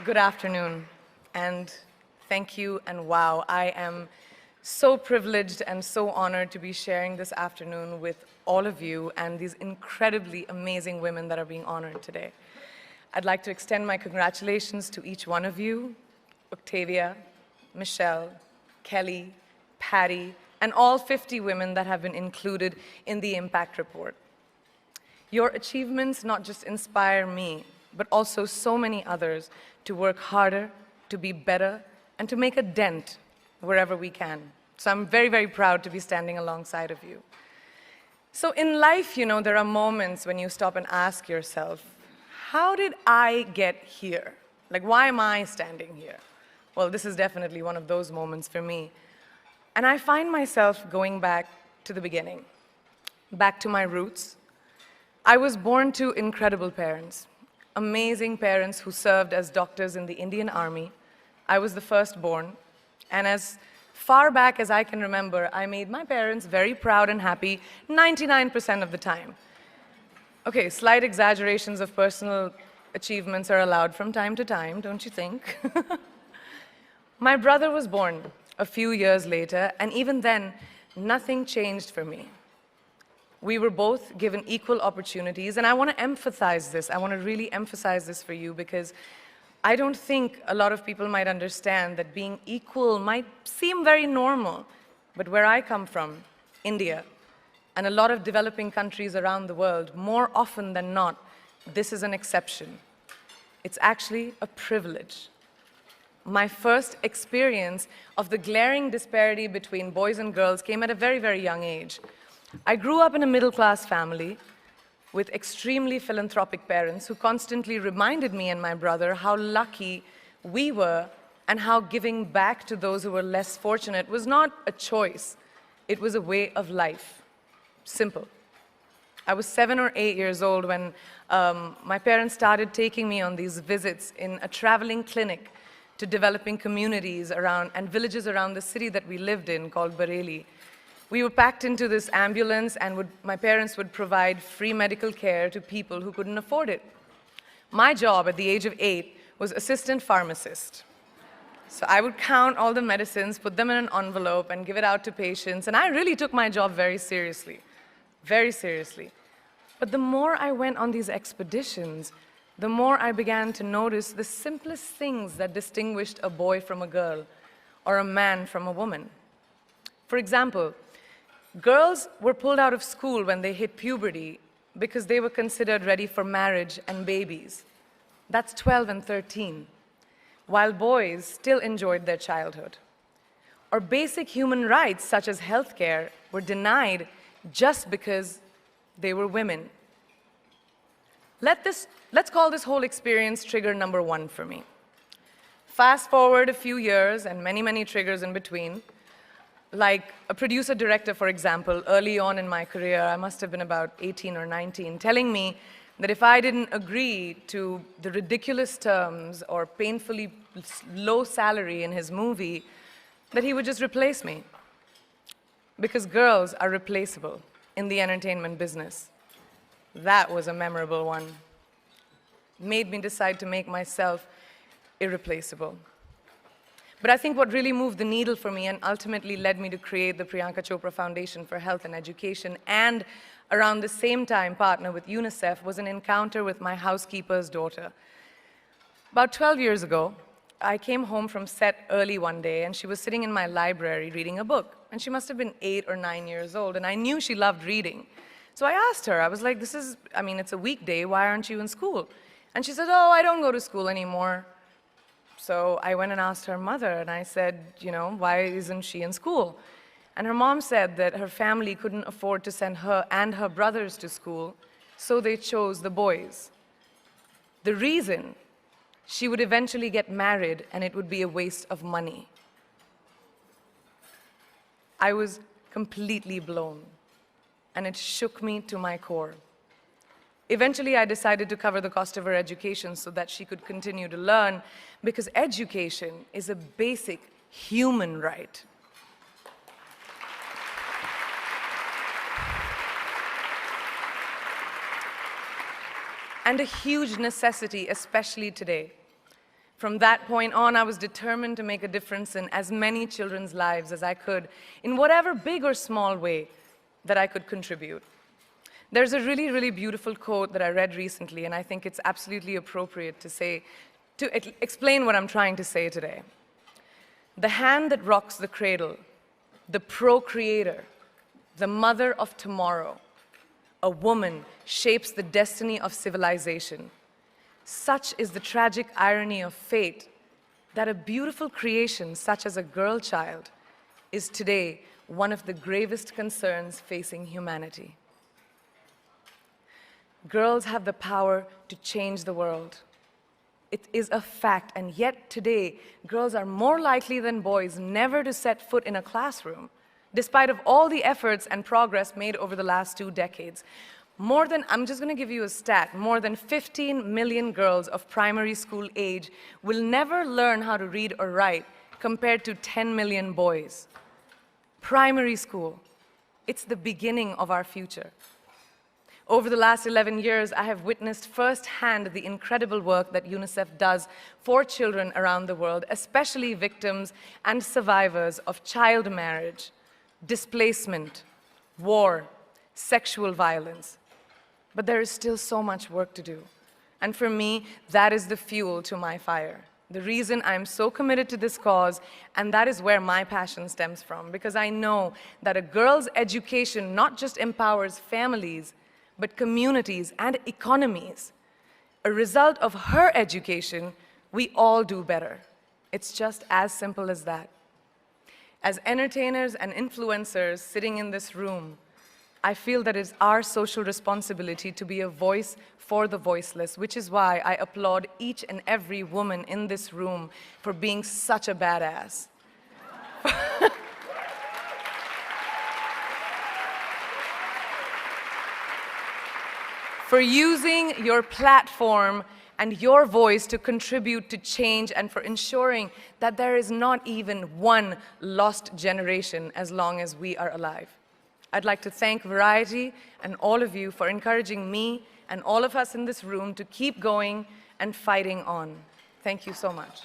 Good afternoon, and thank you, and wow, I am so privileged and so honored to be sharing this afternoon with all of you and these incredibly amazing women that are being honored today. I'd like to extend my congratulations to each one of you, Octavia, Michelle, Kelly, Patty, and all 50 women that have been included in the Impact Report. Your achievements not just inspire me, but also so many others to work harder, to be better, and to make a dent wherever we can. So I'm very, very proud to be standing alongside of you. So in life, there are moments when you stop and ask yourself, how did I get here? Like, why am I standing here? Well, this is definitely one of those moments for me. And I find myself going back to the beginning, back to my roots. I was born to incredible parents, amazing parents who served as doctors in the Indian Army. I was the firstborn, and as far back as I can remember, I made my parents very proud and happy 99% of the time. Okay, slight exaggerations of personal achievements are allowed from time to time, don't you think? My brother was born a few years later, and even then, nothing changed for me. We were both given equal opportunities, and I want to emphasize this. I want to really emphasize this for you because I don't think a lot of people might understand that being equal might seem very normal. But where I come from, India, and a lot of developing countries around the world, more often than not, this is an exception. It's actually a privilege. My first experience of the glaring disparity between boys and girls came at a very, very young age. I grew up in a middle-class family with extremely philanthropic parents who constantly reminded me and my brother how lucky we were and how giving back to those who were less fortunate was not a choice. It was a way of life. Simple. I was 7 or 8 years old when my parents started taking me on these visits in a traveling clinic to developing communities around and villages around the city that we lived in called Bareilly. We were packed into this ambulance, and my parents would provide free medical care to people who couldn't afford it. My job at the age of 8 was assistant pharmacist. So I would count all the medicines, put them in an envelope, and give it out to patients, and I really took my job very seriously, very seriously. But the more I went on these expeditions, the more I began to notice the simplest things that distinguished a boy from a girl, or a man from a woman. For example, girls were pulled out of school when they hit puberty because they were considered ready for marriage and babies. That's 12 and 13, while boys still enjoyed their childhood. Or basic human rights, such as healthcare, were denied just because they were women. Let's call this whole experience trigger number 1 for me. Fast forward a few years and many, many triggers in between. Like a producer-director, for example, early on in my career, I must have been about 18 or 19, telling me that if I didn't agree to the ridiculous terms or painfully low salary in his movie, that he would just replace me. Because girls are replaceable in the entertainment business. That was a memorable one. Made me decide to make myself irreplaceable. But I think what really moved the needle for me and ultimately led me to create the Priyanka Chopra Foundation for Health and Education, and around the same time partner with UNICEF, was an encounter with my housekeeper's daughter. About 12 years ago, I came home from set early one day, and she was sitting in my library reading a book. And she must have been 8 or 9 years old, and I knew she loved reading. So I asked her, I was like, it's a weekday, why aren't you in school? And she said, oh, I don't go to school anymore. So I went and asked her mother, and I said, why isn't she in school? And her mom said that her family couldn't afford to send her and her brothers to school, so they chose the boys. The reason, she would eventually get married, and it would be a waste of money. I was completely blown, and it shook me to my core. Eventually, I decided to cover the cost of her education so that she could continue to learn, because education is a basic human right. And a huge necessity, especially today. From that point on, I was determined to make a difference in as many children's lives as I could, in whatever big or small way that I could contribute. There's a really, really beautiful quote that I read recently, and I think it's absolutely appropriate to explain what I'm trying to say today. The hand that rocks the cradle, the procreator, the mother of tomorrow, a woman shapes the destiny of civilization. Such is the tragic irony of fate that a beautiful creation such as a girl child is today one of the gravest concerns facing humanity. Girls have the power to change the world. It is a fact, and yet today, girls are more likely than boys never to set foot in a classroom, despite of all the efforts and progress made over the last 2 decades. I'm just going to give you a stat, more than 15 million girls of primary school age will never learn how to read or write, compared to 10 million boys. Primary school, it's the beginning of our future. Over the last 11 years, I have witnessed firsthand the incredible work that UNICEF does for children around the world, especially victims and survivors of child marriage, displacement, war, sexual violence. But there is still so much work to do. And for me, that is the fuel to my fire. The reason I'm so committed to this cause, and that is where my passion stems from, because I know that a girl's education not just empowers families, but communities and economies. A result of her education, we all do better. It's just as simple as that. As entertainers and influencers sitting in this room, I feel that it's our social responsibility to be a voice for the voiceless, which is why I applaud each and every woman in this room for being such a badass. For using your platform and your voice to contribute to change, and for ensuring that there is not even one lost generation as long as we are alive. I'd like to thank Variety and all of you for encouraging me and all of us in this room to keep going and fighting on. Thank you so much.